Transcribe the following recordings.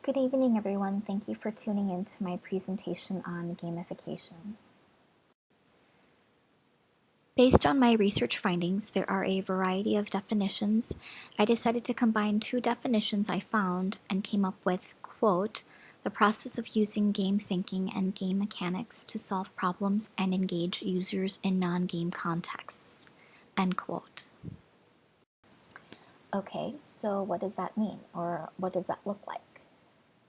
Good evening, everyone. Thank you for tuning in to my presentation on gamification. Based on my research findings, there are a variety of definitions. I decided to combine two definitions I found and came up with, quote, the process of using game thinking and game mechanics to solve problems and engage users in non-game contexts, end quote. Okay, so what does that mean, or what does that look like?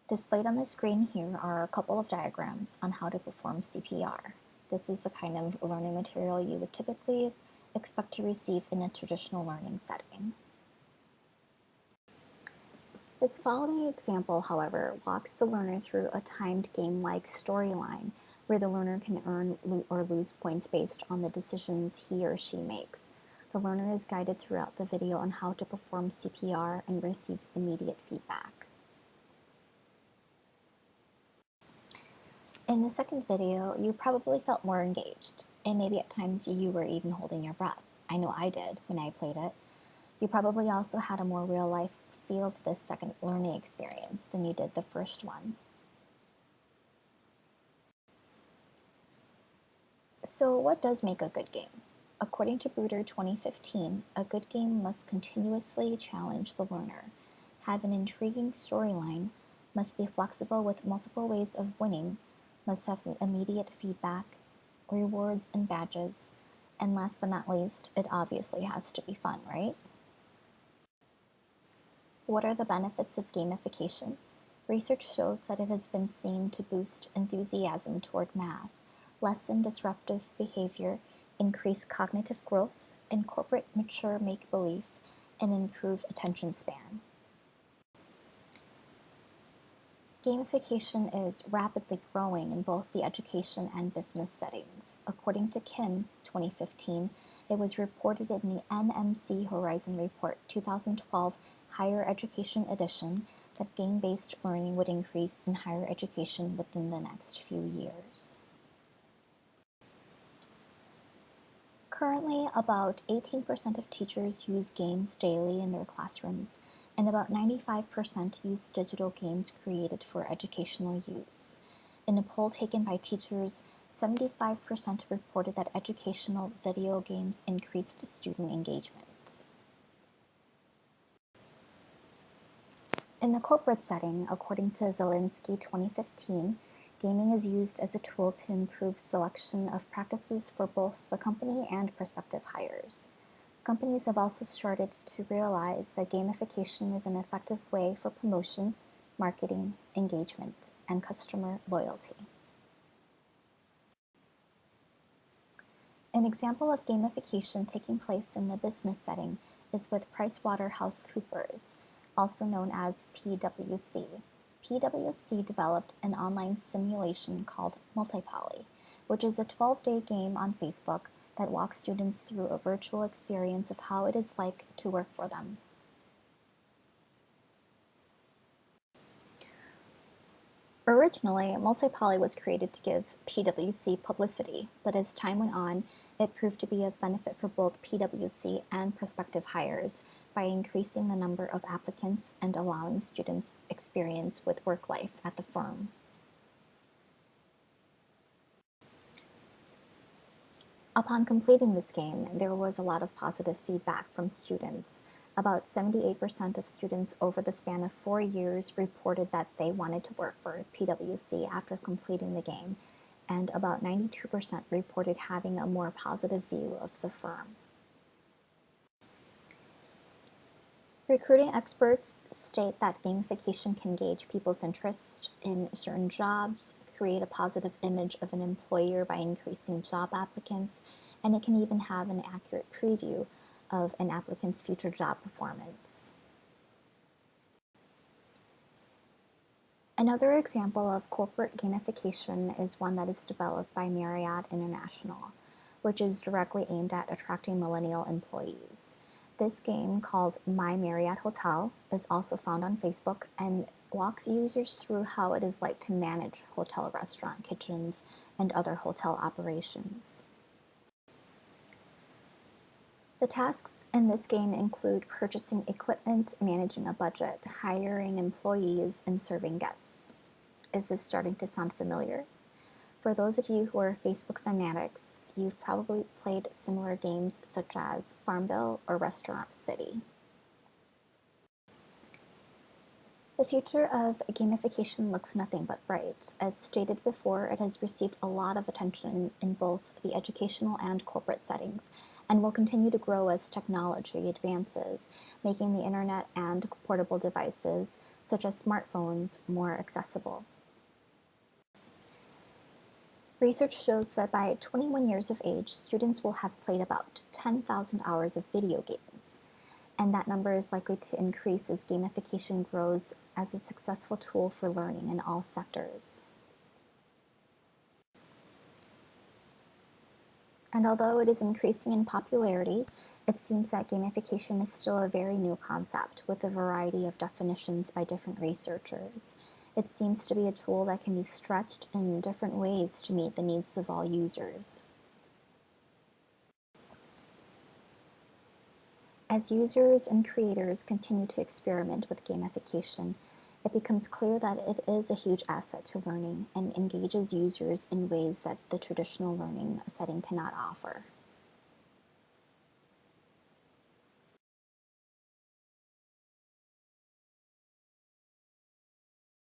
Displayed on the screen here are a couple of diagrams on how to perform CPR. This is the kind of learning material you would typically expect to receive in a traditional learning setting. This following example, however, walks the learner through a timed game-like storyline where the learner can earn or lose points based on the decisions he or she makes. The learner is guided throughout the video on how to perform CPR and receives immediate feedback. In the second video, you probably felt more engaged, and maybe at times you were even holding your breath. I know I did when I played it. You probably also had a more real-life feel to this second learning experience than you did the first one. So what does make a good game? According to Bruder 2015, a good game must continuously challenge the learner, have an intriguing storyline, must be flexible with multiple ways of winning, must have immediate feedback, rewards and badges, and last but not least, it obviously has to be fun, right? What are the benefits of gamification? Research shows that it has been seen to boost enthusiasm toward math, lessen disruptive behavior, increase cognitive growth, incorporate mature make-believe, and improve attention span. Gamification is rapidly growing in both the education and business settings. According to Kim, 2015, it was reported in the NMC Horizon Report 2012 Higher Education Edition that game-based learning would increase in higher education within the next few years. Currently, about 18% of teachers use games daily in their classrooms, and about 95% use digital games created for educational use. In a poll taken by teachers, 75% reported that educational video games increased student engagement. In the corporate setting, according to Zielinski 2015, gaming is used as a tool to improve selection of practices for both the company and prospective hires. Companies have also started to realize that gamification is an effective way for promotion, marketing, engagement, and customer loyalty. An example of gamification taking place in the business setting is with PricewaterhouseCoopers, also known as PwC. PwC developed an online simulation called Multipoly, which is a 12-day game on Facebook that walks students through a virtual experience of how it is like to work for them. Originally, Multipoly was created to give PwC publicity, but as time went on, it proved to be of benefit for both PwC and prospective hires by increasing the number of applicants and allowing students experience with work life at the firm. Upon completing this game, there was a lot of positive feedback from students. About 78% of students over the span of 4 years reported that they wanted to work for PwC after completing the game, and about 92% reported having a more positive view of the firm. Recruiting experts state that gamification can gauge people's interest in certain jobs, create a positive image of an employer by increasing job applicants, and it can even have an accurate preview of an applicant's future job performance. Another example of corporate gamification is one that is developed by Marriott International, which is directly aimed at attracting millennial employees. This game, called My Marriott Hotel, is also found on Facebook and walks users through how it is like to manage hotel restaurant kitchens and other hotel operations. The tasks in this game include purchasing equipment, managing a budget, hiring employees, and serving guests. Is this starting to sound familiar? For those of you who are Facebook fanatics, you've probably played similar games such as Farmville or Restaurant City. The future of gamification looks nothing but bright. As stated before, it has received a lot of attention in both the educational and corporate settings, and will continue to grow as technology advances, making the internet and portable devices, such as smartphones, more accessible. Research shows that by 21 years of age, students will have played about 10,000 hours of video games, and that number is likely to increase as gamification grows as a successful tool for learning in all sectors. And although it is increasing in popularity, it seems that gamification is still a very new concept with a variety of definitions by different researchers. It seems to be a tool that can be stretched in different ways to meet the needs of all users. As users and creators continue to experiment with gamification, it becomes clear that it is a huge asset to learning and engages users in ways that the traditional learning setting cannot offer.